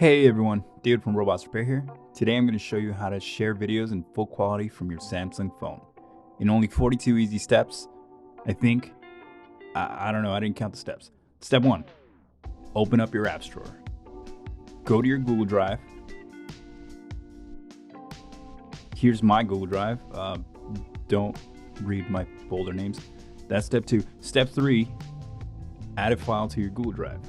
Hey everyone, David from Robots Repair here. Today I'm going to show you how to share videos in full quality from your Samsung phone. In only 42 easy steps, I think. I don't know, I didn't count the steps. Step 1, open up your apps drawer. Go to your Google Drive. Here's my Google Drive. Don't read my folder names. That's step 2. Step 3, add a file to your Google Drive.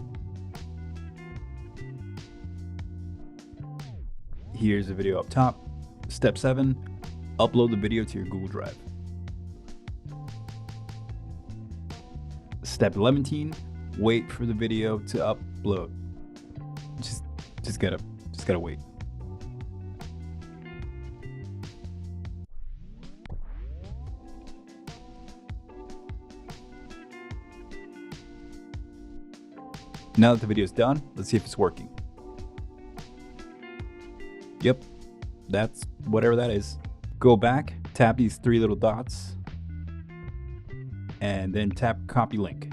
Here's the video up top. Step 7, upload the video to your Google Drive. Step 11, wait for the video to upload. Just gotta wait. Now that the video is done, let's see if it's working. Yep, that's whatever that is. Go back, tap these 3 little dots, and then tap copy link.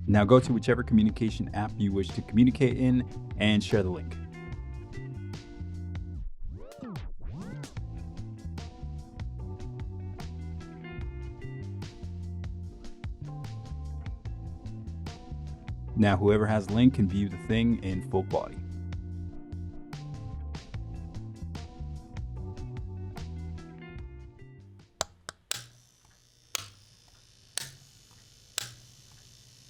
Now go to whichever communication app you wish to communicate in and share the link. Now whoever has the link can view the thing in full quality.